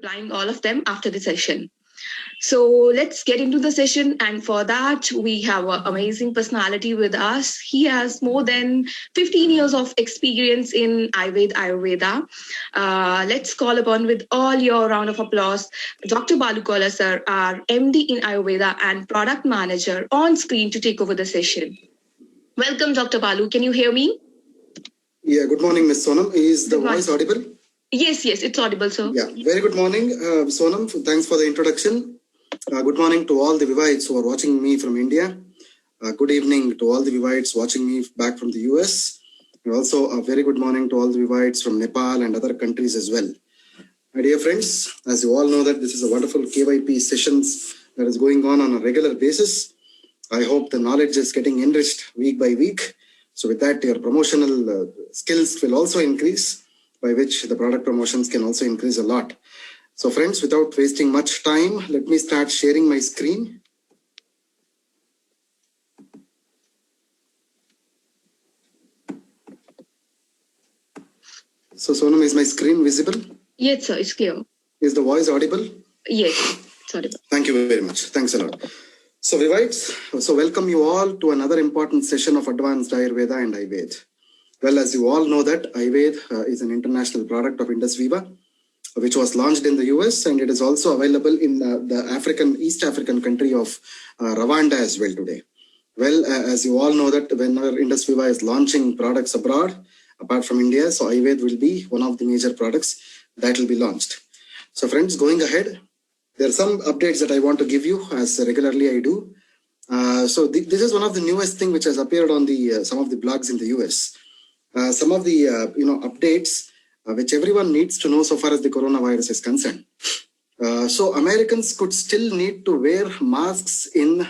replying all of them after the session. So let's get into the session. And for that, we have an amazing personality with us. He has more than 15 years of experience in Ayurveda. Let's call upon with all your round of applause, Dr. Balu Kola sir, our MD in Ayurveda and product manager on screen to take over the session. Welcome, Dr. Balu. Can you hear me? Yeah, good morning, Ms. Sonam. Is the voice audible? Yes, it's audible, sir. Yeah, very good morning, Sonam. Thanks for the introduction. Good morning to all the Vivites who are watching me from India. Good evening to all the Vivites watching me back from the US. And also a very good morning to all the Vivites from Nepal and other countries as well. My dear friends, as you all know that this is a wonderful KYP sessions that is going on a regular basis. I hope the knowledge is getting enriched week by week. So with that, your promotional skills will also increase, by which the product promotions can also increase a lot. So friends, without wasting much time, let me start sharing my screen. So Sonam, is my screen visible? Yes, sir, it's clear. Is the voice audible? Yes, it's audible. Thank you very much. Thanks a lot. So Vivites, so welcome you all to another important session of Advanced Ayurveda and Ayurveda. Well, as you all know that Ayurveda is an international product of Indus Viva, which was launched in the US, and it is also available in the East African country of Rwanda as well today. Well, as you all know that whenever Indus Viva is launching products abroad, apart from India, so Ayurveda will be one of the major products that will be launched. So friends, going ahead, there are some updates that I want to give you as regularly I do. So this is one of the newest thing which has appeared on the some of the blogs in the US. Some of the updates which everyone needs to know so far as the coronavirus is concerned. So Americans could still need to wear masks in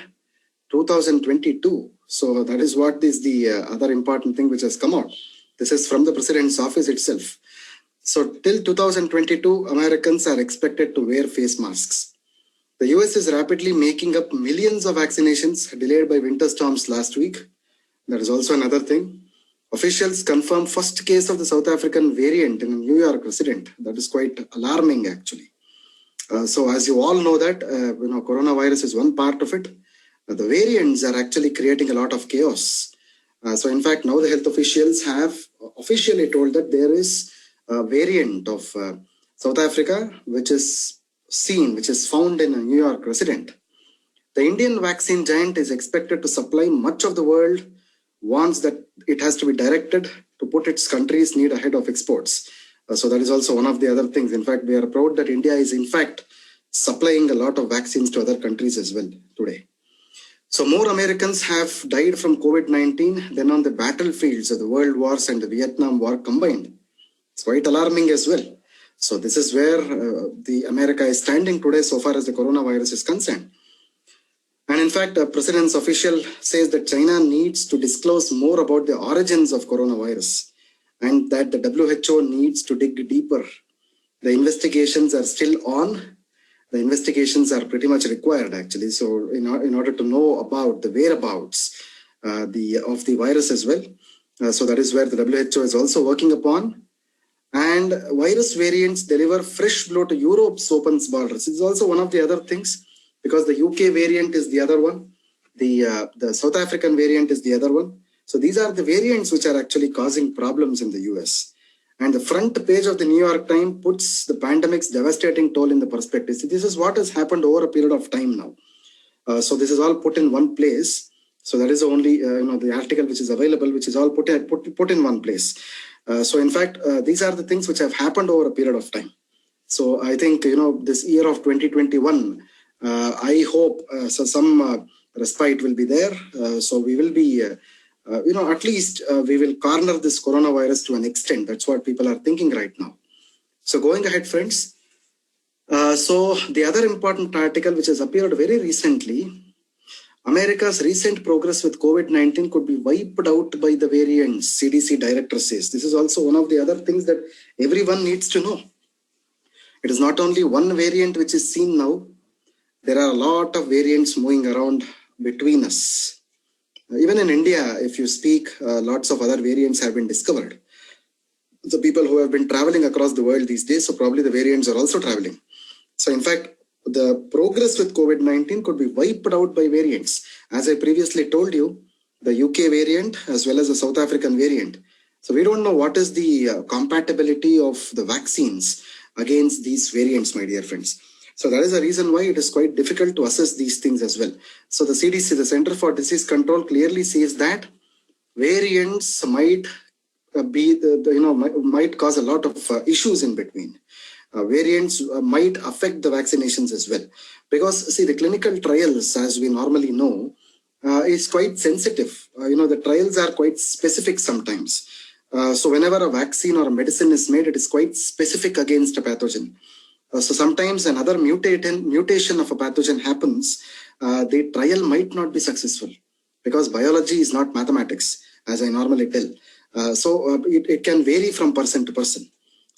2022. So that is what is the other important thing which has come out. This is from the president's office itself. So till 2022, Americans are expected to wear face masks. The US is rapidly making up millions of vaccinations delayed by winter storms last week. That is also another thing. Officials confirm first case of the South African variant in a New York resident. That is quite alarming, actually. So as you all know that, coronavirus is one part of it. The variants are actually creating a lot of chaos. So in fact, now the health officials have officially told that there is a variant of South Africa, which is found in a New York resident. The Indian vaccine giant is expected to supply much of the world, wants that it has to be directed to put its country's need ahead of exports. So that is also one of the other things. In fact, we are proud that India is in fact supplying a lot of vaccines to other countries as well today. So more Americans have died from COVID-19 than on the battlefields of the world wars and the Vietnam War combined. It's quite alarming as well. So this is where the America is standing today so far as the coronavirus is concerned. And in fact, the president's official says that China needs to disclose more about the origins of coronavirus and that the WHO needs to dig deeper. The investigations are still on. The investigations are pretty much required, actually. So in order to know about the whereabouts of the virus as well. So that is where the WHO is also working upon. And virus variants deliver fresh blow to Europe's open borders. It's also one of the other things, because the UK variant is the other one. The South African variant is the other one. So these are the variants which are actually causing problems in the US. And the front page of the New York Times puts the pandemic's devastating toll in the perspective. So this is what has happened over a period of time now. So this is all put in one place. So that is only the article which is available, which is all put in one place. So in fact, these are the things which have happened over a period of time. So I think this year of 2021. I hope some respite will be there. So we will be, at least we will corner this coronavirus to an extent. That's what people are thinking right now. So going ahead, friends. So the other important article which has appeared very recently, America's recent progress with COVID-19 could be wiped out by the variants, CDC director says. This is also one of the other things that everyone needs to know. It is not only one variant which is seen now. There are a lot of variants moving around between us. Even in India, if you speak, lots of other variants have been discovered. The people who have been traveling across the world these days, so probably the variants are also traveling. So in fact, the progress with COVID-19 could be wiped out by variants. As I previously told you, the UK variant as well as the South African variant. So we don't know what is the compatibility of the vaccines against these variants, my dear friends. So that is the reason why it is quite difficult to assess these things as well. So the CDC, the Center for Disease Control, clearly says that variants might might cause a lot of issues in between. Variants might affect the vaccinations as well, because see, the clinical trials, as we normally know, is quite sensitive. The trials are quite specific sometimes. So whenever a vaccine or a medicine is made, it is quite specific against a pathogen. So sometimes another mutation of a pathogen happens, the trial might not be successful, because biology is not mathematics, as I normally tell. It can vary from person to person.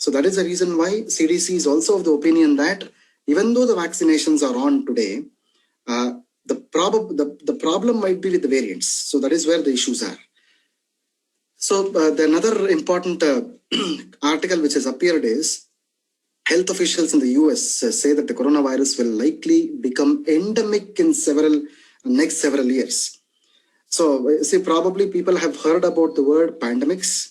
So that is the reason why CDC is also of the opinion that even though the vaccinations are on today, the problem might be with the variants. So that is where the issues are. So the another important article which has appeared is health officials in the US say that the coronavirus will likely become endemic in next several years. So see, probably people have heard about the word pandemics.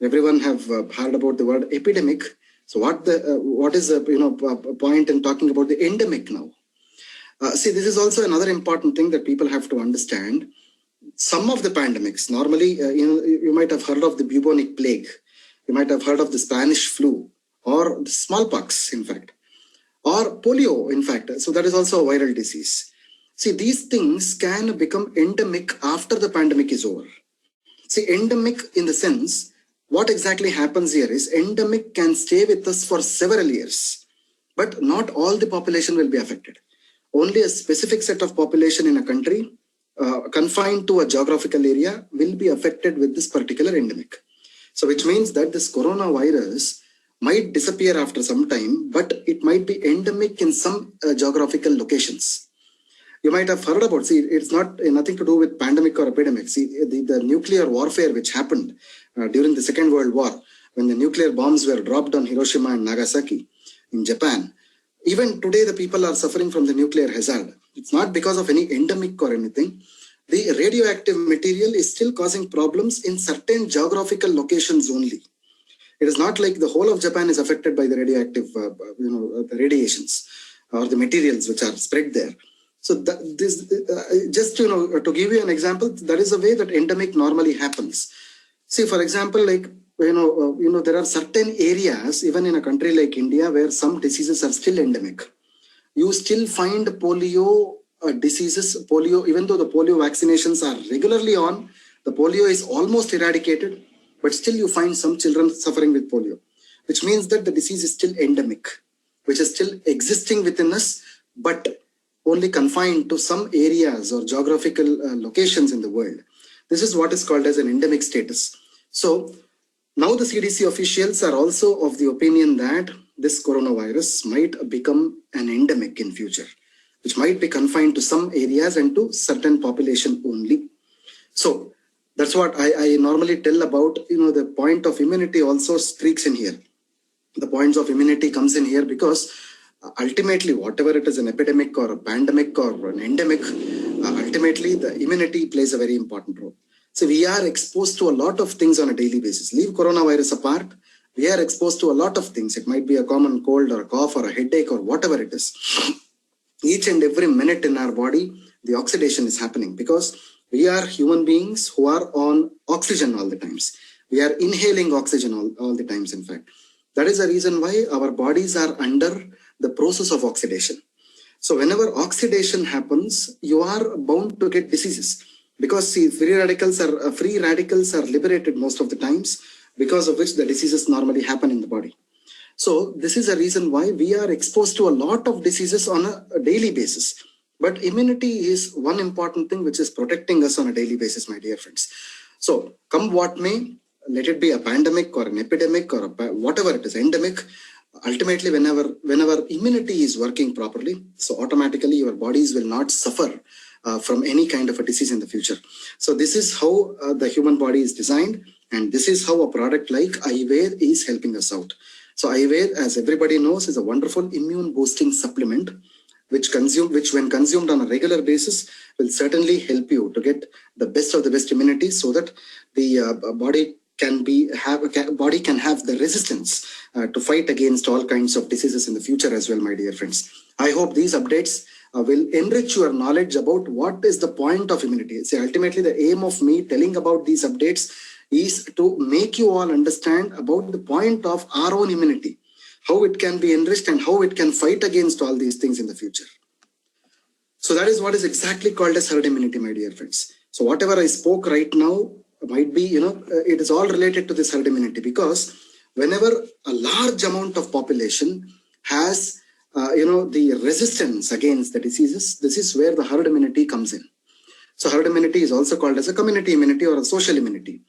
Everyone have heard about the word epidemic. So what is the point in talking about the endemic now? See, this is also another important thing that people have to understand. Some of the pandemics, normally, you might have heard of the bubonic plague. You might have heard of the Spanish flu or the smallpox, in fact, or polio, in fact. So that is also a viral disease. See, these things can become endemic after the pandemic is over. See, endemic in the sense, what exactly happens here is endemic can stay with us for several years, but not all the population will be affected. Only a specific set of population in a country confined to a geographical area will be affected with this particular endemic. So which means that this coronavirus might disappear after some time, but it might be endemic in some geographical locations. You might have heard about, see, it's nothing to do with pandemic or epidemic. See, the nuclear warfare which happened during the Second World War, when the nuclear bombs were dropped on Hiroshima and Nagasaki in Japan, even today the people are suffering from the nuclear hazard. It's not because of any endemic or anything. The radioactive material is still causing problems in certain geographical locations only. It is not like the whole of Japan is affected by the radioactive, the radiations or the materials which are spread there. So just to give you an example, that is the way that endemic normally happens. See, for example, like there are certain areas, even in a country like India, where some diseases are still endemic. You still find polio diseases, even though the polio vaccinations are regularly on, the polio is almost eradicated, but still you find some children suffering with polio, which means that the disease is still endemic, which is still existing within us, but only confined to some areas or geographical locations in the world. This is what is called as an endemic status. So now the CDC officials are also of the opinion that this coronavirus might become an endemic in future, which might be confined to some areas and to certain population only. So that's what I normally tell about, the point of immunity also streaks in here. The points of immunity comes in here because ultimately, whatever it is, an epidemic or a pandemic or an endemic, ultimately the immunity plays a very important role. So we are exposed to a lot of things on a daily basis. Leave coronavirus apart, we are exposed to a lot of things. It might be a common cold or a cough or a headache or whatever it is. Each and every minute in our body, the oxidation is happening because we are human beings who are on oxygen all the times. We are inhaling oxygen all the times, in fact. That is the reason why our bodies are under the process of oxidation. So whenever oxidation happens, you are bound to get diseases, because see, free radicals are liberated most of the times, because of which the diseases normally happen in the body. So this is a reason why we are exposed to a lot of diseases on a daily basis. But immunity is one important thing which is protecting us on a daily basis, my dear friends. So come what may, let it be a pandemic or an epidemic or whatever it is, endemic, ultimately whenever immunity is working properly, so automatically your bodies will not suffer from any kind of a disease in the future. So this is how the human body is designed, and this is how a product like Ayurveda is helping us out. So Ayurveda, as everybody knows, is a wonderful immune boosting supplement which when consumed on a regular basis will certainly help you to get the best of the best immunity, so that the body can have the resistance to fight against all kinds of diseases in the future as well, my dear friends. I hope these updates will enrich your knowledge about what is the point of immunity. See, ultimately the aim of me telling about these updates is to make you all understand about the point of our own immunity, how it can be enriched and how it can fight against all these things in the future. So that is what is exactly called as herd immunity, my dear friends. So whatever I spoke right now might be, it is all related to this herd immunity, because whenever a large amount of population has, the resistance against the diseases, this is where the herd immunity comes in. So herd immunity is also called as a community immunity or a social immunity.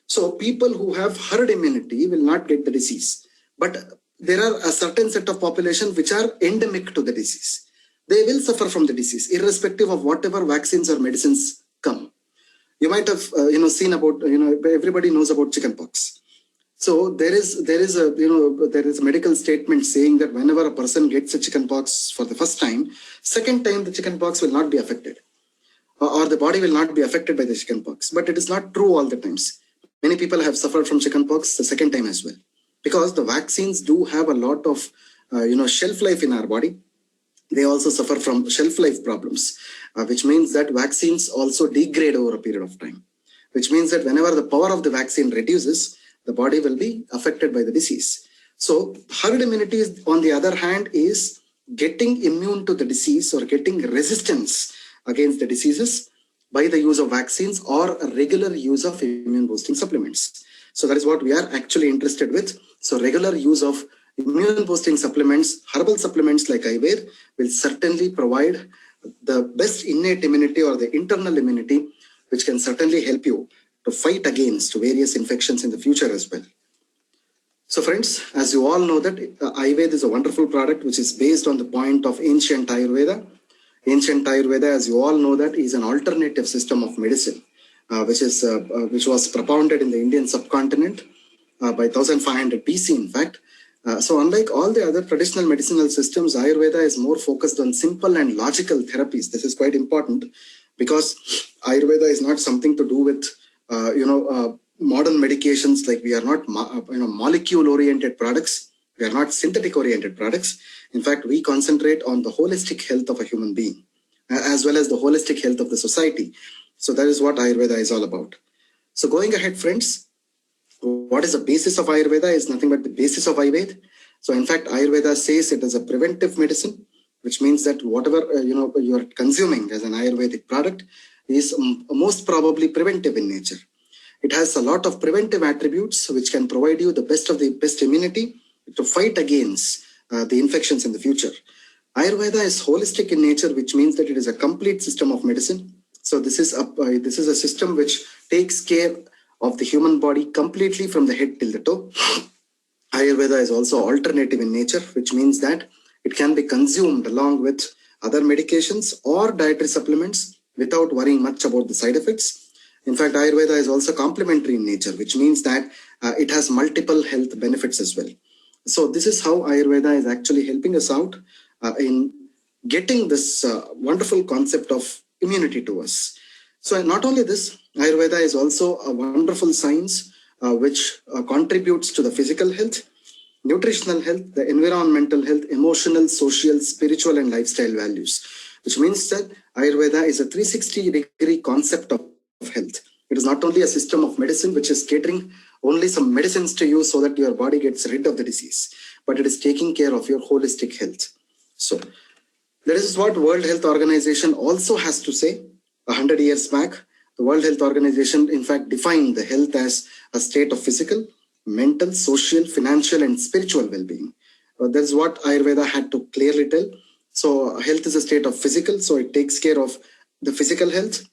So people who have herd immunity will not get the disease, but there are a certain set of population which are endemic to the disease. They will suffer from the disease irrespective of whatever vaccines or medicines come. You might have seen about, everybody knows about chickenpox. So there is a medical statement saying that whenever a person gets a chickenpox for the first time, second time the chickenpox will not be affected, or the body will not be affected by the chickenpox. But it is not true all the times. Many people have suffered from chickenpox the second time as well, because the vaccines do have a lot of shelf life in our body. They also suffer from shelf life problems, which means that vaccines also degrade over a period of time, which means that whenever the power of the vaccine reduces, the body will be affected by the disease. So herd immunity, on the other hand, is getting immune to the disease or getting resistance against the diseases by the use of vaccines or a regular use of immune boosting supplements. So that is what we are actually interested with. So regular use of immune boosting supplements, herbal supplements like Ayurveda will certainly provide the best innate immunity or the internal immunity, which can certainly help you to fight against various infections in the future as well. So friends, as you all know that Ayurveda is a wonderful product which is based on the point of ancient Ayurveda. Ancient Ayurveda, as you all know that, is an alternative system of medicine, which was propounded in the Indian subcontinent by 1500 BC, in fact. So unlike all the other traditional medicinal systems, Ayurveda is more focused on simple and logical therapies. This is quite important because Ayurveda is not something to do with, modern medications. Like, we are not, molecule-oriented products. We are not synthetic-oriented products. In fact, we concentrate on the holistic health of a human being, as well as the holistic health of the society. So that is what Ayurveda is all about. So going ahead, friends, what is the basis of Ayurveda is nothing but the basis of Ayurveda. So in fact, Ayurveda says it is a preventive medicine, which means that whatever you are consuming as an Ayurvedic product is most probably preventive in nature. It has a lot of preventive attributes which can provide you the best of the best immunity to fight against the infections in the future. Ayurveda is holistic in nature, which means that it is a complete system of medicine. So this is a system which takes care of the human body completely from the head till the toe. Ayurveda is also alternative in nature, which means that it can be consumed along with other medications or dietary supplements without worrying much about the side effects. In fact, Ayurveda is also complementary in nature, which means that it has multiple health benefits as well. So this is how Ayurveda is actually helping us out in getting this wonderful concept of immunity to us. So not only this, Ayurveda is also a wonderful science which contributes to the physical health, nutritional health, the environmental health, emotional, social, spiritual, and lifestyle values, which means that Ayurveda is a 360-degree concept of health. It is not only a system of medicine which is catering only some medicines to you so that your body gets rid of the disease, but it is taking care of your holistic health. So that is what World Health Organization also has to say. 100 years back, the World Health Organization, in fact, defined the health as a state of physical, mental, social, financial, and spiritual well-being. That is what Ayurveda had to clearly tell. So health is a state of physical, so it takes care of the physical health.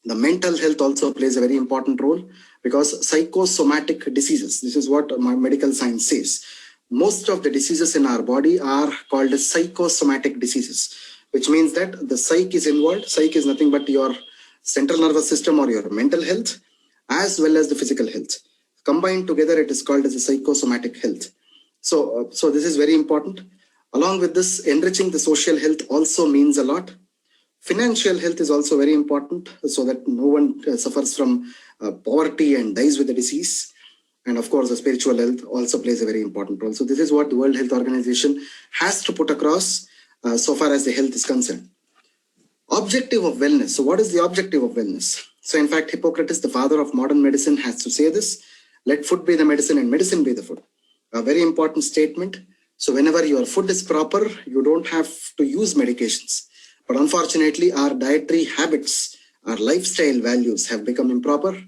The mental health also plays a very important role because psychosomatic diseases, this is what my medical science says. Most of the diseases in our body are called as psychosomatic diseases, which means that the psyche is involved. Psyche is nothing but your central nervous system or your mental health, as well as the physical health. Combined together, it is called as a psychosomatic health. So this is very important. Along with this, enriching the social health also means a lot. Financial health is also very important so that no one suffers from poverty and dies with the disease. And of course, the spiritual health also plays a very important role. So this is what the World Health Organization has to put across so far as the health is concerned. Objective of wellness. So what is the objective of wellness? So in fact, Hippocrates, the father of modern medicine, has to say this: let food be the medicine and medicine be the food. A very important statement. So whenever your food is proper, you don't have to use medications. But unfortunately, our dietary habits, our lifestyle values have become improper,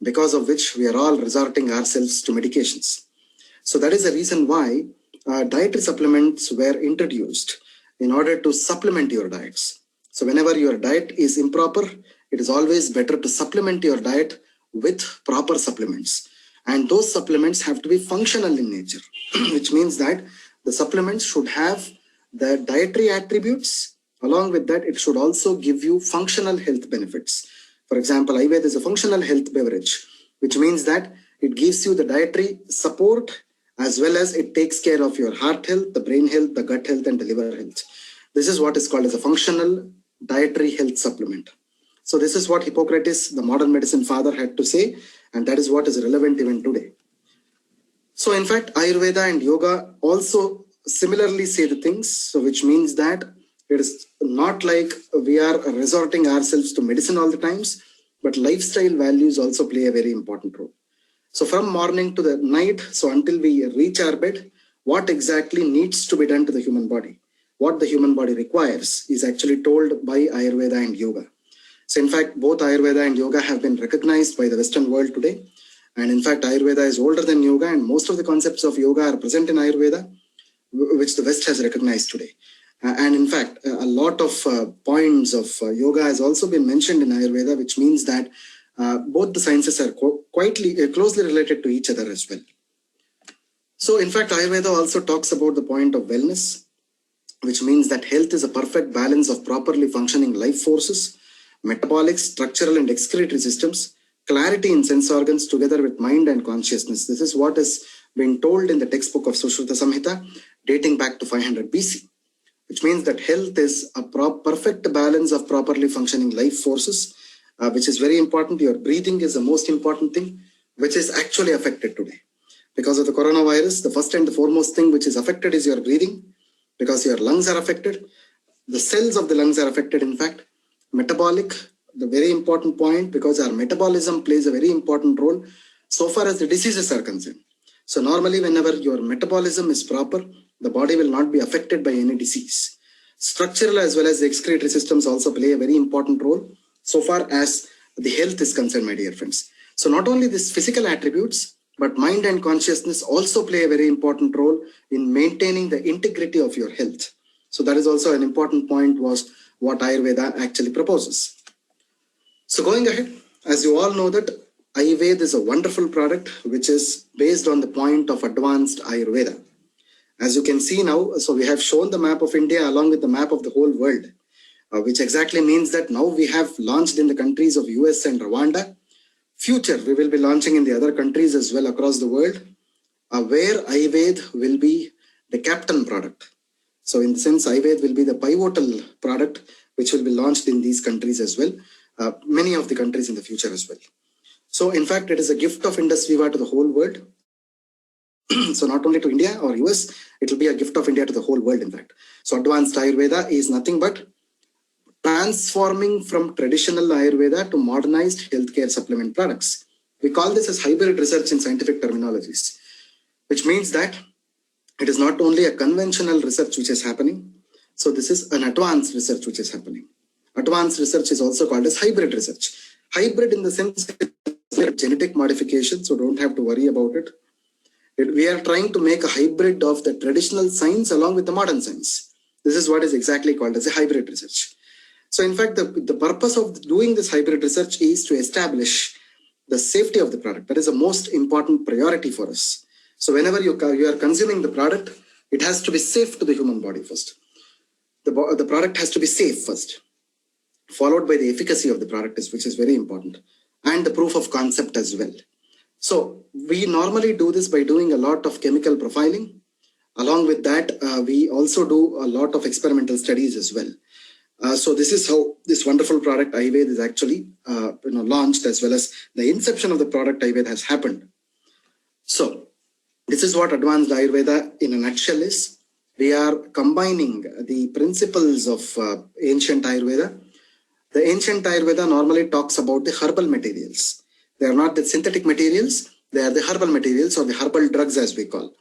because of which we are all resorting ourselves to medications. So that is the reason why dietary supplements were introduced in order to supplement your diets. So whenever your diet is improper, it is always better to supplement your diet with proper supplements. And those supplements have to be functional in nature, which means that the supplements should have the dietary attributes. Along with that, it should also give you functional health benefits. For example, Ayurveda is a functional health beverage, which means that it gives you the dietary support as well as it takes care of your heart health, the brain health, the gut health, and the liver health. This is what is called as a functional dietary health supplement. So this is what Hippocrates, the modern medicine father, had to say, and that is what is relevant even today. So in fact, Ayurveda and yoga also similarly say the things, so which means that it is not like we are resorting ourselves to medicine all the times, but lifestyle values also play a very important role. So from morning to the night, so until we reach our bed, what exactly needs to be done to the human body? What the human body requires is actually told by Ayurveda and yoga. So in fact, both Ayurveda and yoga have been recognized by the Western world today. And in fact, Ayurveda is older than yoga, and most of the concepts of yoga are present in Ayurveda, which the West has recognized today. And in fact, a lot of points of yoga has also been mentioned in Ayurveda, which means that both the sciences are closely related to each other as well. So in fact, Ayurveda also talks about the point of wellness, which means that health is a perfect balance of properly functioning life forces, metabolic, structural, and excretory systems, clarity in sense organs together with mind and consciousness. This is what has been told in the textbook of Sushruta Samhita, dating back to 500 BC. Which means that health is a perfect balance of properly functioning life forces, which is very important. Your breathing is the most important thing, which is actually affected today. Because of the coronavirus, the first and the foremost thing which is affected is your breathing, because your lungs are affected. The cells of the lungs are affected, in fact. Metabolic, the very important point, because our metabolism plays a very important role so far as the diseases are concerned. So normally, whenever your metabolism is proper, the body will not be affected by any disease. Structural as well as the excretory systems also play a very important role so far as the health is concerned, my dear friends. So not only these physical attributes, but mind and consciousness also play a very important role in maintaining the integrity of your health. So that is also an important point, was what Ayurveda actually proposes. So going ahead, as you all know that Ayurveda is a wonderful product which is based on the point of advanced Ayurveda. As you can see now, so we have shown the map of India along with the map of the whole world, which exactly means that now we have launched in the countries of US and Rwanda. Future, we will be launching in the other countries as well across the world, where Ayurveda will be the captain product. So in the sense, Ayurveda will be the pivotal product which will be launched in these countries as well, many of the countries in the future as well. So in fact, it is a gift of Indus Viva to the whole world. So not only to India or US, it will be a gift of India to the whole world, in fact. So advanced Ayurveda is nothing but transforming from traditional Ayurveda to modernized healthcare supplement products. We call this as hybrid research in scientific terminologies, which means that it is not only a conventional research which is happening. So this is an advanced research which is happening. Advanced research is also called as hybrid research. Hybrid in the sense of genetic modification, so don't have to worry about it. We are trying to make a hybrid of the traditional science along with the modern science. This is what is exactly called as a hybrid research. So in fact, the purpose of doing this hybrid research is to establish the safety of the product. That is the most important priority for us. So whenever you are consuming the product, it has to be safe to the human body first. The product has to be safe first, followed by the efficacy of the product, which is very important, and the proof of concept as well. So we normally do this by doing a lot of chemical profiling. Along with that, we also do a lot of experimental studies as well. So this is how this wonderful product Ayurved is actually launched, as well as the inception of the product Ayurved has happened. So this is what advanced Ayurveda in a nutshell is. We are combining the principles of ancient Ayurveda. The ancient Ayurveda normally talks about the herbal materials. They are not the synthetic materials, they are the herbal materials, or the herbal drugs as we call.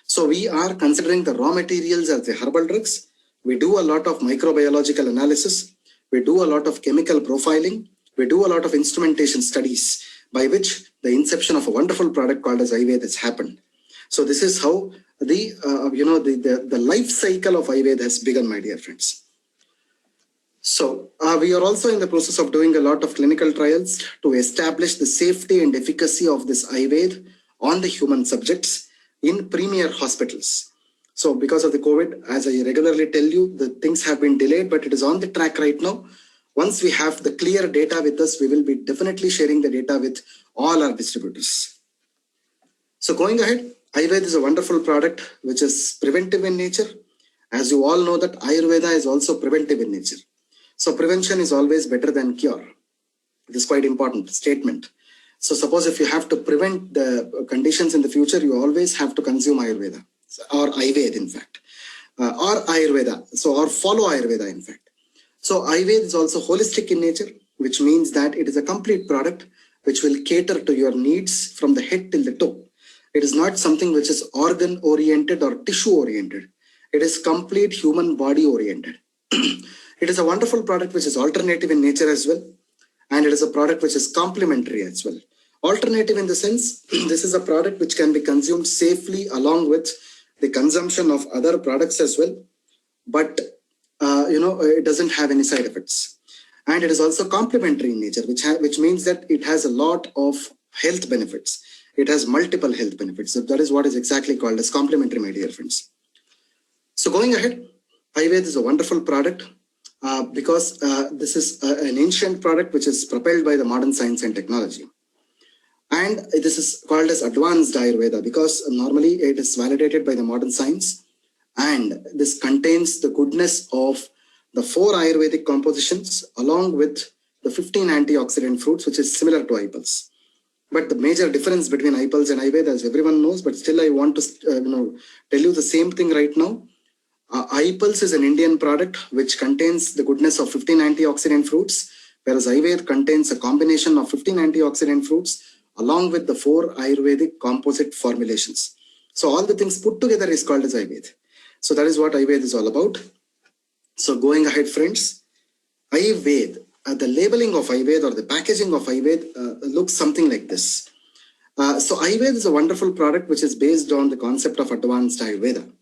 So we are considering the raw materials as the herbal drugs. We do a lot of microbiological analysis. We do a lot of chemical profiling. We do a lot of instrumentation studies by which the inception of a wonderful product called as Ayurveda has happened. So this is how the life cycle of Ayurveda has begun, my dear friends. So we are also in the process of doing a lot of clinical trials to establish the safety and efficacy of this Ayurveda on the human subjects in premier hospitals. So because of the COVID, as I regularly tell you, the things have been delayed, but it is on the track right now. Once we have the clear data with us, we will be definitely sharing the data with all our distributors. So going ahead, Ayurveda is a wonderful product which is preventive in nature. As you all know that Ayurveda is also preventive in nature. So prevention is always better than cure. It is quite important statement. So suppose if you have to prevent the conditions in the future, you always have to consume Ayurveda or Ayurveda in fact, or Ayurveda. So or follow Ayurveda in fact. So Ayurveda is also holistic in nature, which means that it is a complete product which will cater to your needs from the head till the toe. It is not something which is organ oriented or tissue oriented. It is complete human body oriented. It is a wonderful product which is alternative in nature as well. And it is a product which is complementary as well. Alternative in the sense, this is a product which can be consumed safely along with the consumption of other products as well. But, it doesn't have any side effects. And it is also complementary in nature, which means that it has a lot of health benefits. It has multiple health benefits. So that is what is exactly called as complementary, my dear friends. So going ahead, Ayurveda is a wonderful product. Because this is an ancient product which is propelled by the modern science and technology. And this is called as advanced Ayurveda because normally it is validated by the modern science. And this contains the goodness of the 4 Ayurvedic compositions along with the 15 antioxidant fruits, which is similar to iPulse. But the major difference between iPulse and Ayurveda, as everyone knows, but still I want to tell you the same thing right now. iPulse is an Indian product which contains the goodness of 15 antioxidant fruits, whereas Ayurveda contains a combination of 15 antioxidant fruits along with the 4 Ayurvedic composite formulations. So all the things put together is called as Ayurveda. So that is what Ayurveda is all about. So going ahead, friends, Ayurveda, the labeling of Ayurveda or the packaging of Ayurveda looks something like this. So Ayurveda is a wonderful product which is based on the concept of advanced Ayurveda.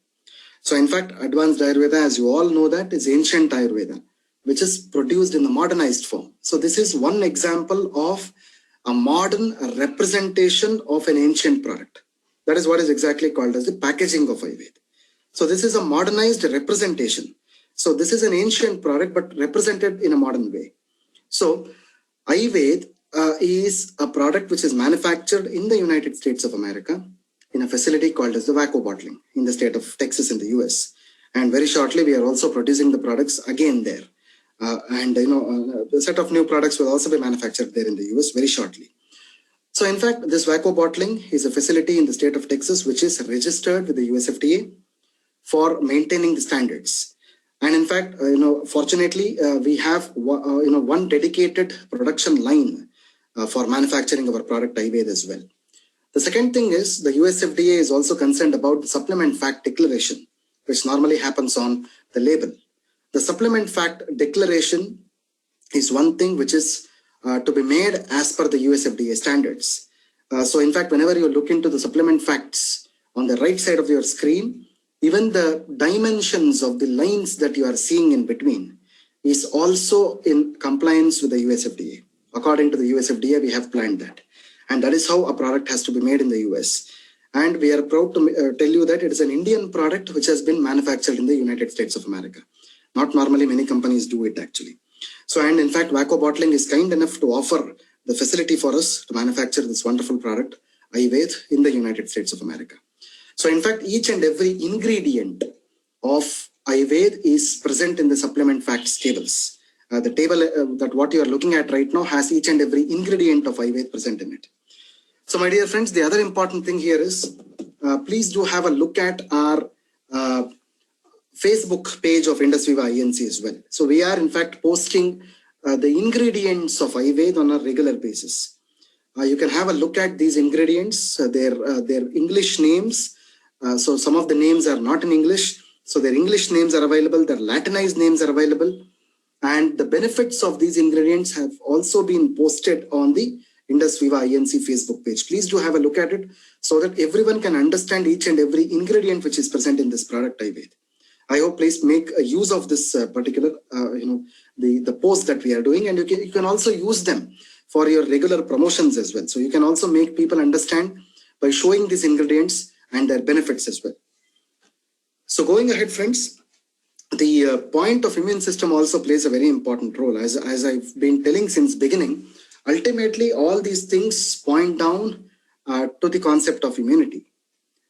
So in fact, advanced Ayurveda, as you all know that, is ancient Ayurveda, which is produced in the modernized form. So this is one example of a modern representation of an ancient product. That is what is exactly called as the packaging of Ayurveda. So this is a modernized representation. So this is an ancient product, but represented in a modern way. So Ayurveda is a product which is manufactured in the United States of America, in a facility called as the Waco Bottling in the state of Texas in the US. And very shortly, we are also producing the products again there. A set of new products will also be manufactured there in the US very shortly. So in fact, this Waco Bottling is a facility in the state of Texas, which is registered with the US FDA for maintaining the standards. And in fact, fortunately, we have, one dedicated production line for manufacturing our product Ayurveda as well. The second thing is the US FDA is also concerned about the supplement fact declaration, which normally happens on the label. The supplement fact declaration is one thing which is to be made as per the US FDA standards. So in fact, whenever you look into the supplement facts on the right side of your screen, even the dimensions of the lines that you are seeing in between is also in compliance with the US FDA. According to the US FDA, we have planned that. And that is how a product has to be made in the US. And we are proud to tell you that it is an Indian product which has been manufactured in the United States of America. Not normally many companies do it actually. So, and in fact, Waco Bottling is kind enough to offer the facility for us to manufacture this wonderful product, Ayurveda, in the United States of America. So in fact, each and every ingredient of Ayurveda is present in the supplement facts tables. The table that what you are looking at right now has each and every ingredient of Ayurveda present in it. So my dear friends, the other important thing here is, please do have a look at our Facebook page of Indus Viva INC as well. So we are in fact posting the ingredients of Ayurveda on a regular basis. You can have a look at these ingredients, their English names. So some of the names are not in English. So their English names are available, their Latinized names are available. And the benefits of these ingredients have also been posted on the Indus Viva INC Facebook page. Please do have a look at it so that everyone can understand each and every ingredient which is present in this product Ayurveda. I hope please make a use of this particular, the post that we are doing, and you can also use them for your regular promotions as well. So you can also make people understand by showing these ingredients and their benefits as well. So going ahead, friends, the point of immune system also plays a very important role. As I've been telling since beginning, ultimately all these things point down to the concept of immunity.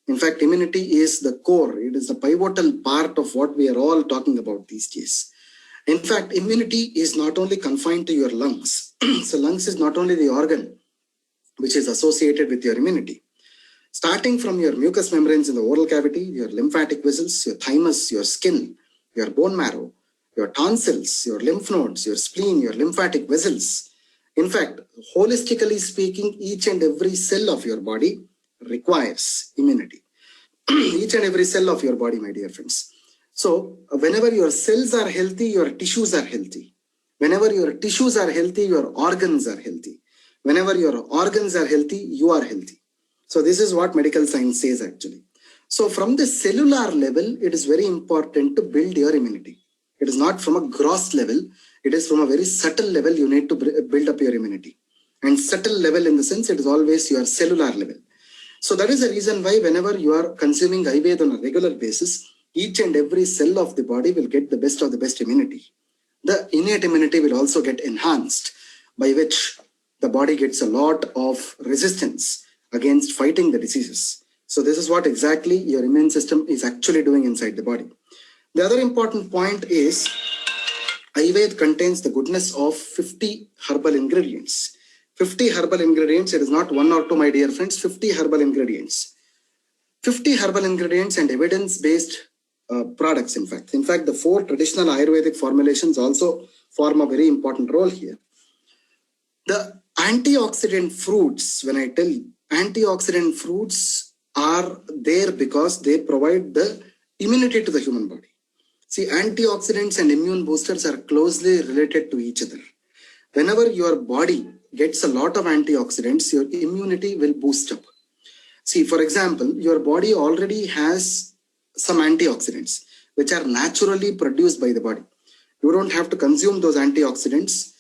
In fact, immunity is the core. It is the pivotal part of what we are all talking about these days. In fact, immunity is not only confined to your lungs. So lungs is not only the organ which is associated with your immunity. Starting from your mucous membranes in the oral cavity, your lymphatic vessels, your thymus, your skin, your bone marrow, your tonsils, your lymph nodes, your spleen, your lymphatic vessels. In fact, holistically speaking, each and every cell of your body requires immunity. Each and every cell of your body, my dear friends. So whenever your cells are healthy, your tissues are healthy. Whenever your tissues are healthy, your organs are healthy. Whenever your organs are healthy, you are healthy. So this is what medical science says actually. So from the cellular level, it is very important to build your immunity. It is not from a gross level. It is from a very subtle level you need to build up your immunity. And subtle level in the sense, it is always your cellular level. So that is the reason why whenever you are consuming Ayurveda on a regular basis, each and every cell of the body will get the best of the best immunity. The innate immunity will also get enhanced, by which the body gets a lot of resistance against fighting the diseases. So this is what exactly your immune system is actually doing inside the body. The other important point is Ayurveda contains the goodness of 50 herbal ingredients. 50 herbal ingredients, it is not one or two, my dear friends, 50 herbal ingredients. 50 herbal ingredients and evidence-based products, in fact. In fact, the 4 traditional Ayurvedic formulations also form a very important role here. The antioxidant fruits, when I tell you, antioxidant fruits are there because they provide the immunity to the human body. See, antioxidants and immune boosters are closely related to each other. Whenever your body gets a lot of antioxidants, your immunity will boost up. See, for example, your body already has some antioxidants which are naturally produced by the body. You don't have to consume those antioxidants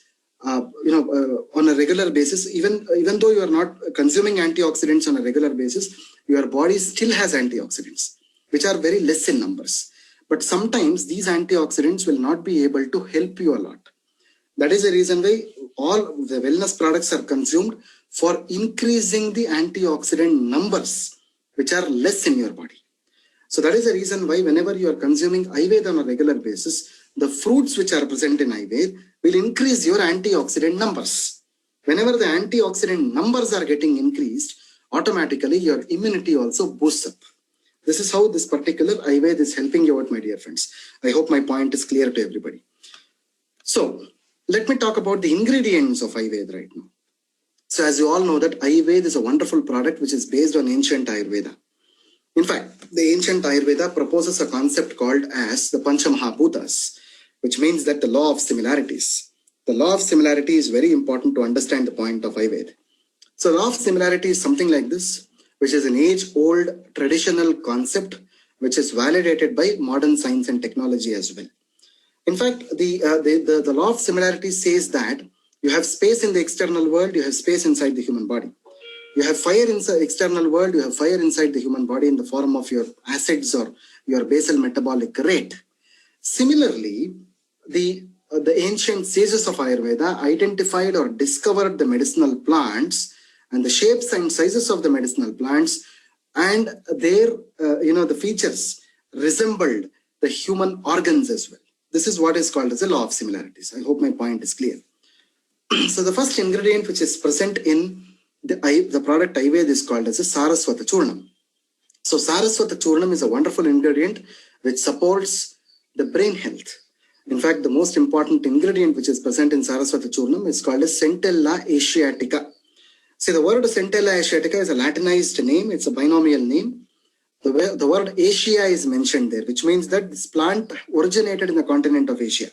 on a regular basis. Even though you are not consuming antioxidants on a regular basis, your body still has antioxidants which are very less in numbers. But sometimes these antioxidants will not be able to help you a lot. That is the reason why all the wellness products are consumed for increasing the antioxidant numbers which are less in your body. So that is the reason why whenever you are consuming Ayurveda on a regular basis, the fruits which are present in Ayurveda will increase your antioxidant numbers. Whenever the antioxidant numbers are getting increased, automatically your immunity also boosts up. This is how this particular Ayurveda is helping you out, my dear friends. I hope my point is clear to everybody. So let me talk about the ingredients of Ayurveda right now. So as you all know that Ayurveda is a wonderful product which is based on ancient Ayurveda. In fact, the ancient Ayurveda proposes a concept called as the Panchamahabhutas, which means that the law of similarities. The law of similarity is very important to understand the point of Ayurveda. So law of similarity is something like this, which is an age-old traditional concept which is validated by modern science and technology as well. In fact, the law of similarity says that you have space in the external world, you have space inside the human body. You have fire in the external world, you have fire inside the human body in the form of your acids or your basal metabolic rate. Similarly, the ancient sages of Ayurveda identified or discovered the medicinal plants and the shapes and sizes of the medicinal plants and their, the features resembled the human organs as well. This is what is called as a law of similarities. I hope my point is clear. So the first ingredient which is present in the product Ayurveda is called as a Saraswata Churnam. So Saraswata Churnam is a wonderful ingredient which supports the brain health. In fact, the most important ingredient which is present in Saraswata Churnam is called as Centella asiatica. See, the word Centella asiatica is a Latinized name. It's a binomial name. The word Asia is mentioned there, which means that this plant originated in the continent of Asia,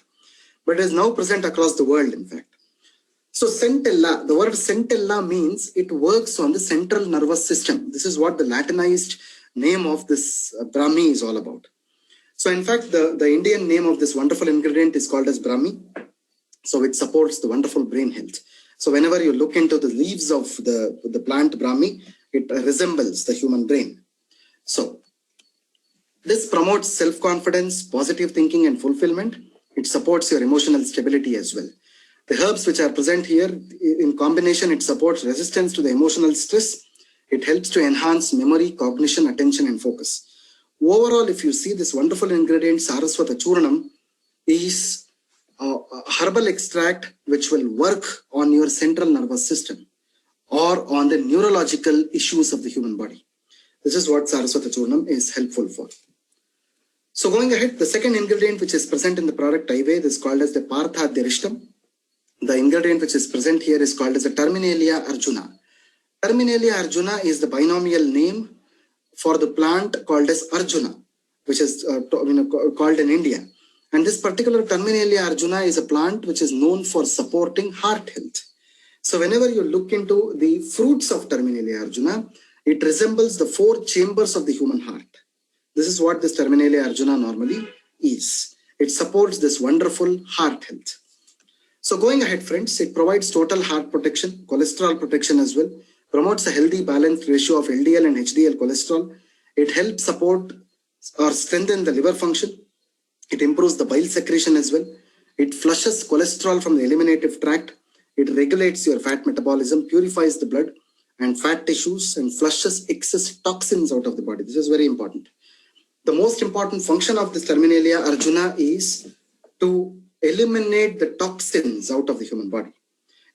but is now present across the world, in fact. So Centella, the word Centella means it works on the central nervous system. This is what the Latinized name of this Brahmi is all about. So in fact, the Indian name of this wonderful ingredient is called as Brahmi. So it supports the wonderful brain health. So whenever you look into the leaves of the plant Brahmi, it resembles the human brain. So this promotes self-confidence, positive thinking and fulfillment. It supports your emotional stability as well. The herbs which are present here, in combination, it supports resistance to the emotional stress. It helps to enhance memory, cognition, attention and focus. Overall, if you see this wonderful ingredient, Saraswata Churnam is a herbal extract which will work on your central nervous system or on the neurological issues of the human body. This is what Saraswata Churnam is helpful for. So going ahead, the second ingredient which is present in the product Ayurveda is called as the Parthadhyarishtam. The ingredient which is present here is called as the Terminalia Arjuna. Terminalia Arjuna is the binomial name for the plant called as Arjuna, which is called in India. And this particular Terminalia Arjuna is a plant which is known for supporting heart health. So whenever you look into the fruits of Terminalia Arjuna, it resembles the 4 chambers of the human heart. This is what this Terminalia Arjuna normally is. It supports this wonderful heart health. So going ahead, friends, it provides total heart protection, cholesterol protection as well, promotes a healthy balanced ratio of LDL and HDL cholesterol. It helps support or strengthen the liver function. It improves the bile secretion as well. It flushes cholesterol from the eliminative tract. It regulates your fat metabolism, purifies the blood and fat tissues, and flushes excess toxins out of the body. This is very important. The most important function of this Terminalia Arjuna is to eliminate the toxins out of the human body.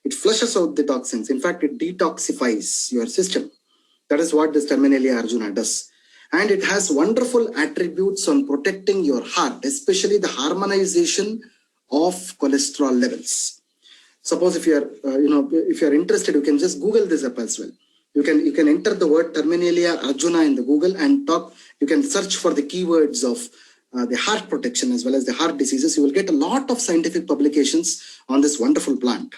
It flushes out the toxins. In fact, it detoxifies your system. That is what this Terminalia Arjuna does. And it has wonderful attributes on protecting your heart, especially the harmonization of cholesterol levels. Suppose if you are interested, you can just Google this up as well. You can enter the word Terminalia Arjuna in the Google and you can search for the keywords of the heart protection as well as the heart diseases. You will get a lot of scientific publications on this wonderful plant.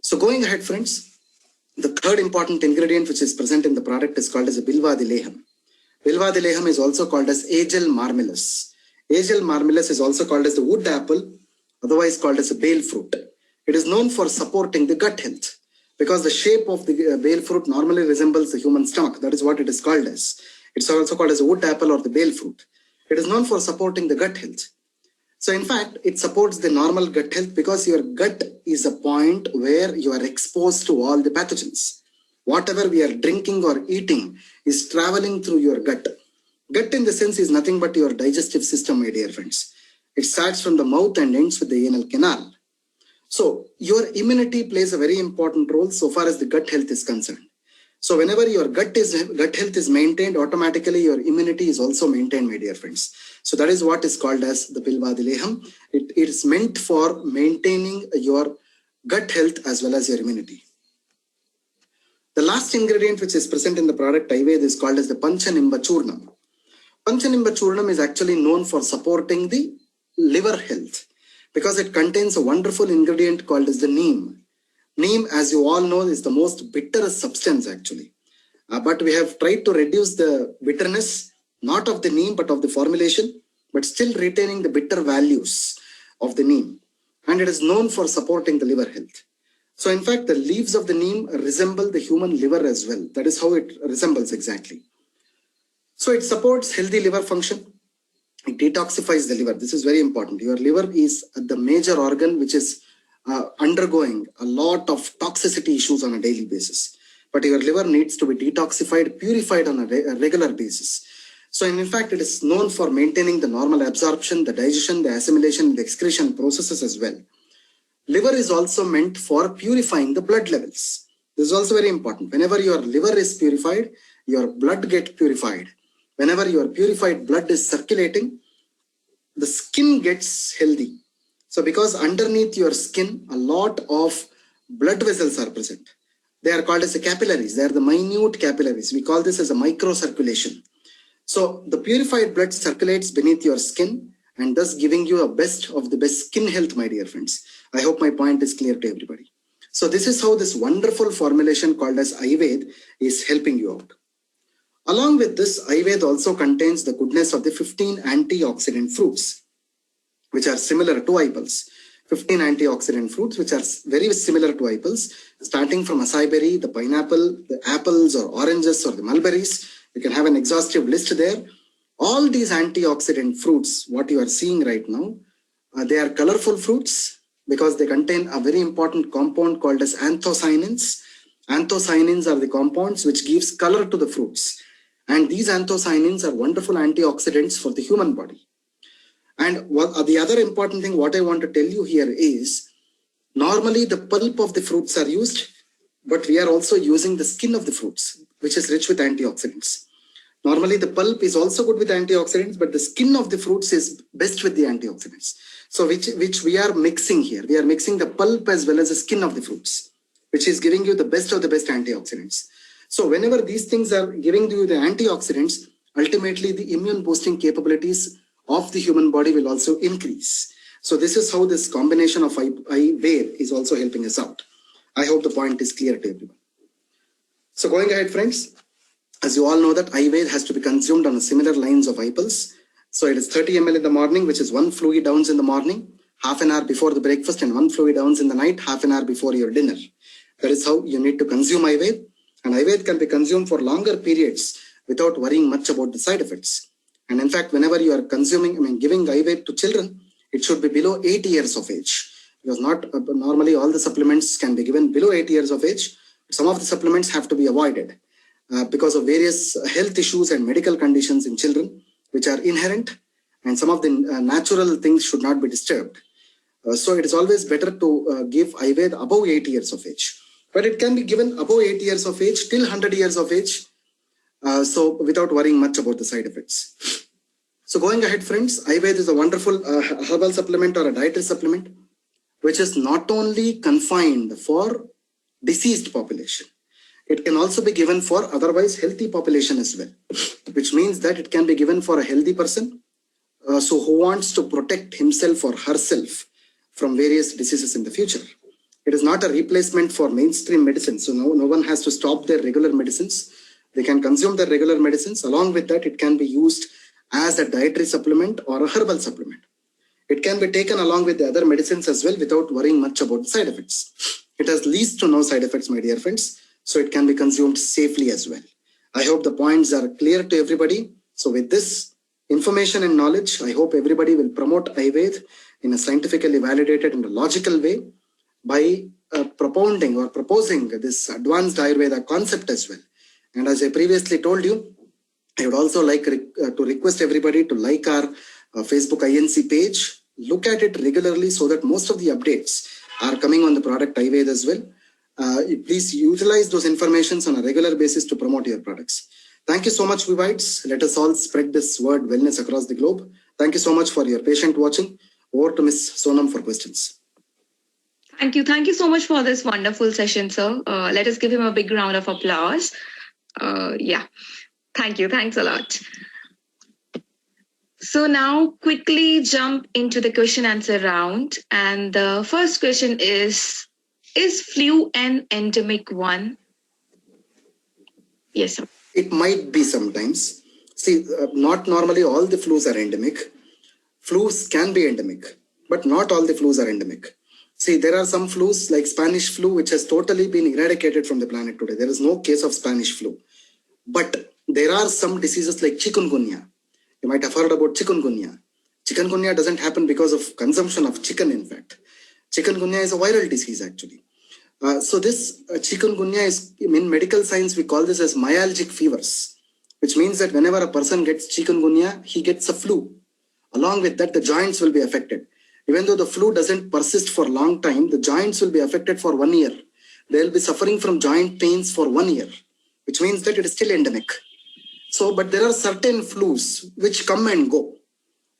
So going ahead, friends, the third important ingredient which is present in the product is called as a Bilvadileham. Bilvadileham is also called as Agel marmellus. Agel marmellus is also called as the wood apple, otherwise called as a bale fruit. It is known for supporting the gut health because the shape of the bale fruit normally resembles the human stomach. That is what it is called as. It's also called as a wood apple or the bale fruit. It is known for supporting the gut health. So in fact, it supports the normal gut health because your gut is a point where you are exposed to all the pathogens. Whatever we are drinking or eating is traveling through your gut. Gut in the sense is nothing but your digestive system, my dear friends. It starts from the mouth and ends with the anal canal. So your immunity plays a very important role so far as the gut health is concerned. So whenever your gut health is maintained, automatically your immunity is also maintained, my dear friends. So that is what is called as the Bilvadileham. It is meant for maintaining your gut health as well as your immunity. The last ingredient which is present in the product Ayurveda is called as the Panchanimba Churnam. Panchanimba Churnam is actually known for supporting the liver health because it contains a wonderful ingredient called as the neem. Neem, as you all know, is the most bitterest substance actually. But we have tried to reduce the bitterness, not of the neem, but of the formulation, but still retaining the bitter values of the neem. And it is known for supporting the liver health. So in fact, the leaves of the neem resemble the human liver as well. That is how it resembles exactly. So it supports healthy liver function. It detoxifies the liver. This is very important. Your liver is the major organ which is undergoing a lot of toxicity issues on a daily basis. but your liver needs to be detoxified, purified on a regular basis. So in fact, it is known for maintaining the normal absorption, the digestion, the assimilation, the excretion processes as well. Liver is also meant for purifying the blood levels. This is also very important. Whenever your liver is purified, your blood gets purified. Whenever your purified blood is circulating, the skin gets healthy. So because underneath your skin, a lot of blood vessels are present. They are called as the capillaries. They are the minute capillaries. We call this as a microcirculation. So the purified blood circulates beneath your skin and thus giving you a best of the best skin health, my dear friends. I hope my point is clear to everybody. So this is how this wonderful formulation called as Ayurveda is helping you out. Along with this, Ayurveda also contains the goodness of the 15 antioxidant fruits, which are similar to apples. 15 antioxidant fruits, which are very similar to apples, starting from acai berry, the pineapple, the apples or oranges or the mulberries. You can have an exhaustive list there. All these antioxidant fruits, what you are seeing right now, they are colorful fruits because they contain a very important compound called as anthocyanins. Anthocyanins are the compounds which gives color to the fruits. And these anthocyanins are wonderful antioxidants for the human body. And the other important thing what I want to tell you here is, normally the pulp of the fruits are used, but we are also using the skin of the fruits, which is rich with antioxidants. Normally the pulp is also good with antioxidants, but the skin of the fruits is best with the antioxidants. So which we are mixing here. We are mixing the pulp as well as the skin of the fruits, which is giving you the best of the best antioxidants. So whenever these things are giving you the antioxidants, ultimately the immune boosting capabilities of the human body will also increase. So this is how this combination of Ayurveda is also helping us out. I hope the point is clear to everyone. So going ahead, friends, as you all know that Ayurveda has to be consumed on a similar lines of apples. So it is 30 ml in the morning, which is 1 fluid ounce in the morning, half an hour before the breakfast, and 1 fluid ounce in the night, half an hour before your dinner. That is how you need to consume Ayurveda. And Ayurveda can be consumed for longer periods without worrying much about the side effects. And in fact, whenever you are giving Ayurveda to children, it should be below 8 years of age. Because normally all the supplements can be given below 8 years of age. Some of the supplements have to be avoided because of various health issues and medical conditions in children, which are inherent, and some of the natural things should not be disturbed. So it is always better to give Ayurveda above 8 years of age. But it can be given above 8 years of age till 100 years of age, so without worrying much about the side effects. So going ahead, friends, Ayurveda is a wonderful herbal supplement or a dietary supplement, which is not only confined for diseased population. It can also be given for otherwise healthy population as well, which means that it can be given for a healthy person, so who wants to protect himself or herself from various diseases in the future. It is not a replacement for mainstream medicine, so no one has to stop their regular medicines. They can consume their regular medicines. Along with that, it can be used as a dietary supplement or a herbal supplement. It can be taken along with the other medicines as well without worrying much about the side effects. It has least to no side effects, my dear friends, so it can be consumed safely as well. I hope the points are clear to everybody. So with this information and knowledge, I hope everybody will promote Ayurveda in a scientifically validated and a logical way by propounding or proposing this advanced Ayurveda concept as well. And as I previously told you, I would also like to request everybody to like our Facebook INC page. Look at it regularly so that most of the updates are coming on the product Ayurveda as well. Please utilize those informations on a regular basis to promote your products. Thank you so much, Vivites. Let us all spread this word wellness across the globe. Thank you so much for your patient watching. Over to Ms. Sonam for questions. Thank you. Thank you so much for this wonderful session, sir. Let us give him a big round of applause. Yeah. Thank you. Thanks a lot. So now quickly jump into the question answer round. And the first question is flu an endemic one? Yes, sir. It might be sometimes. See, not normally all the flus are endemic. Flus can be endemic, but not all the flus are endemic. See, there are some flus like Spanish flu, which has totally been eradicated from the planet today. There is no case of Spanish flu. But there are some diseases like chikungunya. You might have heard about chikungunya. Chikungunya doesn't happen because of consumption of chicken, in fact. Chikungunya is a viral disease, actually. So this chikungunya is, in medical science, we call this as myalgic fevers, which means that whenever a person gets chikungunya, he gets a flu. Along with that, the joints will be affected. Even though the flu doesn't persist for a long time, the joints will be affected for 1 year. They'll be suffering from joint pains for 1 year, which means that it is still endemic. So, but there are certain flus which come and go.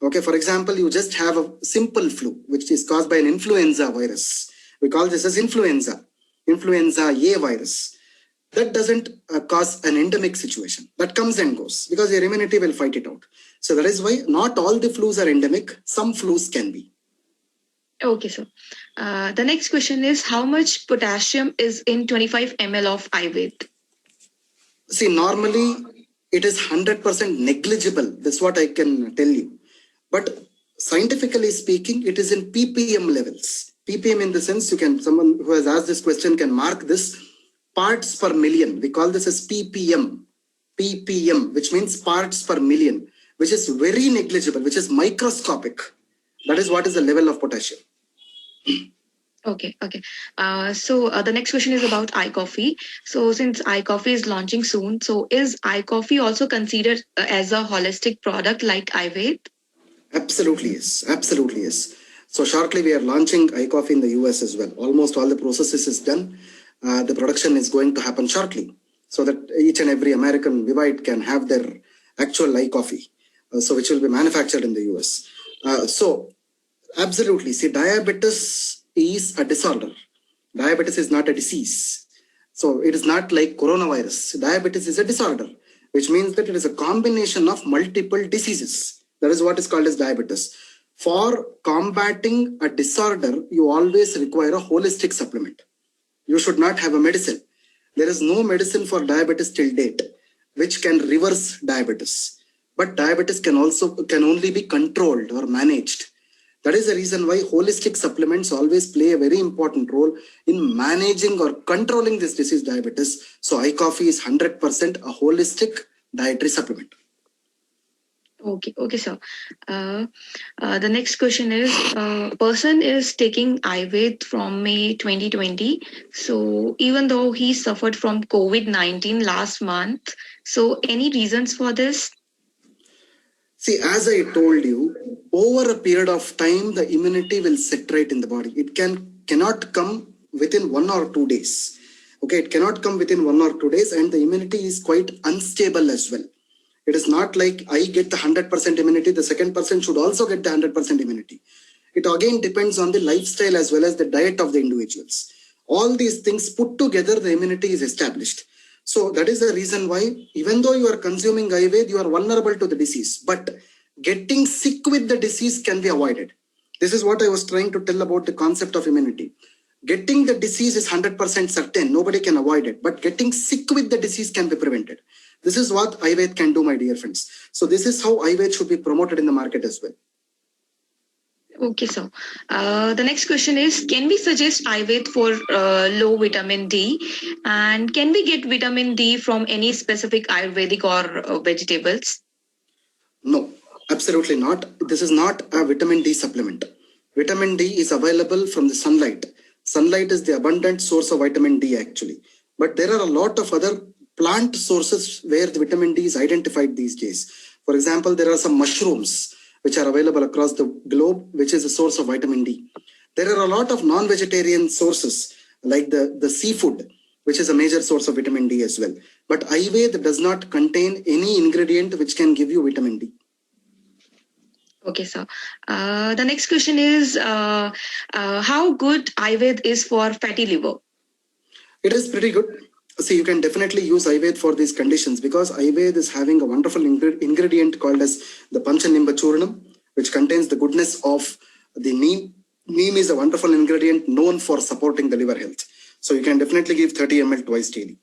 Okay, for example, you just have a simple flu, which is caused by an influenza virus. We call this as influenza A virus. That doesn't cause an endemic situation. That comes and goes because your immunity will fight it out. So that is why not all the flus are endemic. Some flus can be. Okay, sir. The next question is how much potassium is in 25 ml of Ayurved? See, normally it is 100% negligible. That's what I can tell you. But scientifically speaking, it is in ppm levels. ppm in the sense, someone who has asked this question can mark this, parts per million. We call this as ppm, which means parts per million, which is very negligible, which is microscopic. That is what is the level of potassium. Okay. So the next question is about iCoffee. So since iCoffee is launching soon, so is iCoffee also considered as a holistic product like Ayurved? Absolutely yes. So shortly we are launching iCoffee in the US as well. Almost all the processes is done. The production is going to happen shortly, so that each and every American Vivite can have their actual iCoffee, so which will be manufactured in the US. So absolutely, see, diabetes is a disorder. Diabetes is not a disease. So it is not like coronavirus. Diabetes is a disorder, which means that it is a combination of multiple diseases. That is what is called as diabetes. For combating a disorder, you always require a holistic supplement. You should not have a medicine. There is no medicine for diabetes till date, which can reverse diabetes. But diabetes can only be controlled or managed. That is the reason why holistic supplements always play a very important role in managing or controlling this disease, diabetes. So iCoffee is 100% a holistic dietary supplement. Okay, sir. The next question is, person is taking Ayurved from May 2020. So even though he suffered from COVID-19 last month, so any reasons for this? See, as I told you, over a period of time, the immunity will saturate in the body. It cannot come within 1 or 2 days. Okay, it cannot come within 1 or 2 days, and the immunity is quite unstable as well. It is not like I get the 100% immunity, the second person should also get the 100% immunity. It again depends on the lifestyle as well as the diet of the individuals. All these things put together, the immunity is established. So that is the reason why, even though you are consuming Ayurveda, you are vulnerable to the disease. But getting sick with the disease can be avoided. This is what I was trying to tell about the concept of immunity. Getting the disease is 100% certain. Nobody can avoid it. But getting sick with the disease can be prevented. This is what Ayurveda can do, my dear friends. So this is how Ayurveda should be promoted in the market as well. Okay, so the next question is, can we suggest Ayurveda for low vitamin D? And can we get vitamin D from any specific Ayurvedic or vegetables? No, absolutely not. This is not a vitamin D supplement. Vitamin D is available from the sunlight. Sunlight is the abundant source of vitamin D actually. But there are a lot of other plant sources where the vitamin D is identified these days. For example, there are some mushrooms which are available across the globe, which is a source of vitamin D. There are a lot of non-vegetarian sources like the seafood, which is a major source of vitamin D as well. But Ayurveda does not contain any ingredient which can give you vitamin D. Okay, sir. The next question is, how good Ayurveda is for fatty liver? It is pretty good. See, you can definitely use Ayurveda for these conditions because Ayurveda is having a wonderful ingredient called as the Panchanimba Churnam, which contains the goodness of the neem. Neem is a wonderful ingredient known for supporting the liver health. So you can definitely give 30 ml twice daily.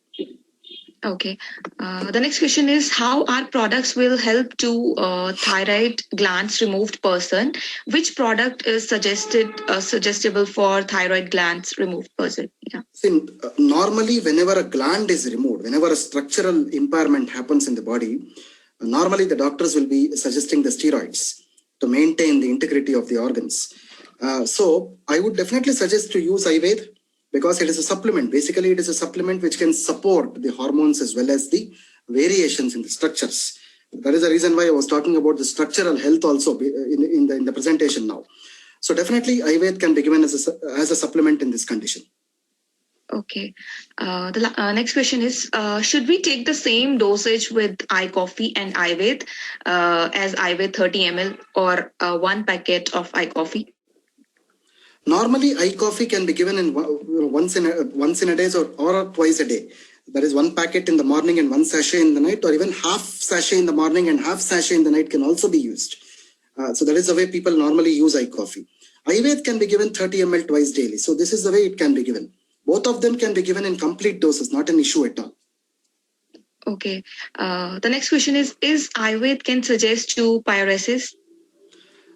Okay. The next question is, how our products will help to thyroid glands removed person? Which product is suggestible for thyroid glands removed person? Yeah. See, normally whenever a gland is removed, whenever a structural impairment happens in the body, normally the doctors will be suggesting the steroids to maintain the integrity of the organs. So I would definitely suggest to use Ayurveda because it is a supplement. Basically, it is a supplement which can support the hormones as well as the variations in the structures. That is the reason why I was talking about the structural health also in the presentation now. So definitely Ayurveda can be given as a supplement in this condition. Okay. The next question is, should we take the same dosage with iCoffee and Ayurveda as Ayurveda 30 ml or 1 packet of iCoffee? Normally, iCoffee can be given in once in a day or twice a day. That is 1 packet in the morning and 1 sachet in the night, or even half sachet in the morning and half sachet in the night can also be used. So that is the way people normally use iCoffee. Ayurveda can be given 30 ml twice daily. So this is the way it can be given. Both of them can be given in complete doses, not an issue at all. Okay. The next question is Ayurveda can suggest to paralysis?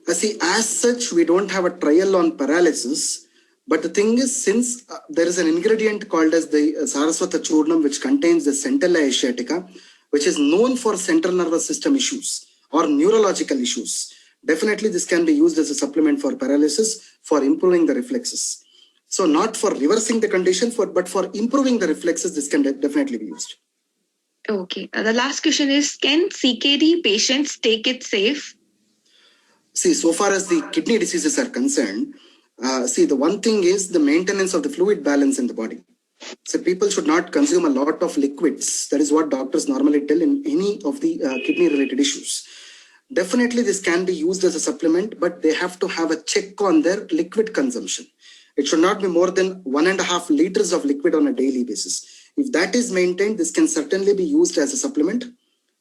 See, as such, we don't have a trial on paralysis. But the thing is, since there is an ingredient called as the Saraswata Churnam, which contains the Centella asiatica, which is known for central nervous system issues or neurological issues, definitely this can be used as a supplement for paralysis for improving the reflexes. So not for reversing the condition, but for improving the reflexes, this can definitely be used. Okay. The last question is, can CKD patients take it safe? See, so far as the kidney diseases are concerned, the one thing is the maintenance of the fluid balance in the body. So people should not consume a lot of liquids. That is what doctors normally tell in any of the kidney-related issues. Definitely this can be used as a supplement, but they have to have a check on their liquid consumption. It should not be more than 1.5 liters of liquid on a daily basis. If that is maintained, this can certainly be used as a supplement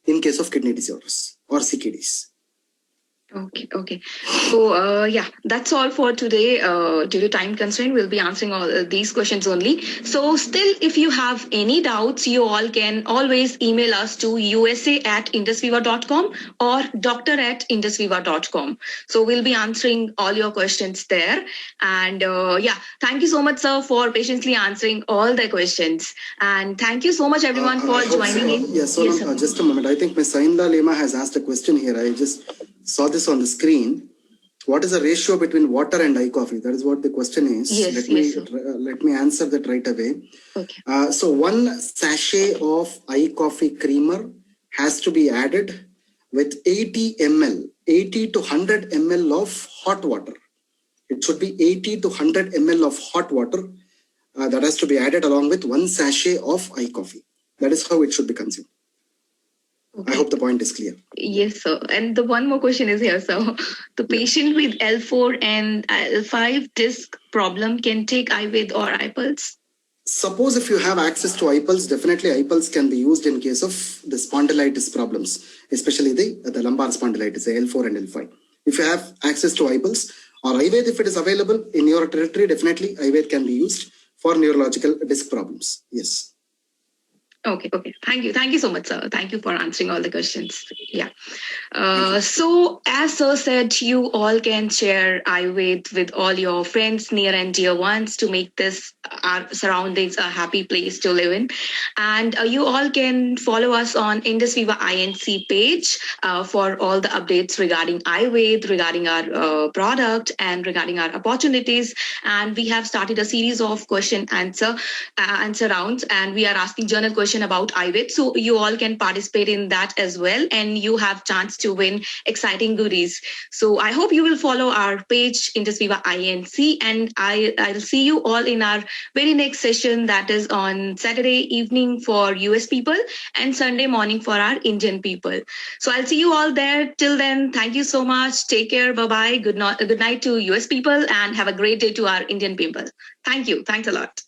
in case of kidney disorders or CKDs. Okay. So, that's all for today. Due to time constraint, we'll be answering all these questions only. So still, if you have any doubts, you all can always email us to usa@indusviva.com or doctor@indusviva.com. So we'll be answering all your questions there. And thank you so much, sir, for patiently answering all the questions. And thank you so much, everyone, for joining in. Yes, just a moment. I think Ms. Sainda Lema has asked a question here. I just saw this on the screen. What is the ratio between water and iCoffee? That is what the question is. Yes, let me answer that right away. Okay. So 1 sachet of iCoffee creamer has to be added with 80 to 100 ml of hot water. It should be 80 to 100 ml of hot water that has to be added along with 1 sachet of iCoffee. That is how it should be consumed. Okay. I hope the point is clear. Yes, sir. And the one more question is here, sir. The patient with L4 and L5 disc problem can take iVed or iPulse? Suppose if you have access to iPulse, definitely iPulse can be used in case of the spondylitis problems, especially the lumbar spondylitis, the L4 and L5. If you have access to iPulse or iVed, if it is available in your territory, definitely iVed can be used for neurological disc problems. Yes. Okay. Thank you so much, sir. Thank you for answering all the questions. Yeah. So as sir said, you all can share iVed with all your friends, near and dear ones, to make this our surroundings a happy place to live in. And you all can follow us on IndusViva INC page for all the updates regarding iVed, regarding our product, and regarding our opportunities. And we have started a series of question answer rounds, and we are asking journal questions about iVed, so you all can participate in that as well, and you have chance to win exciting goodies. So I hope you will follow our page IndusViva INC, and I'll see you all in our very next session, that is on Saturday evening for US people and Sunday morning for our Indian people. So I'll see you all there. Till then, thank you so much. Take care. Bye-bye. Good night to US people, and have a great day to our Indian people. Thank you. Thanks a lot.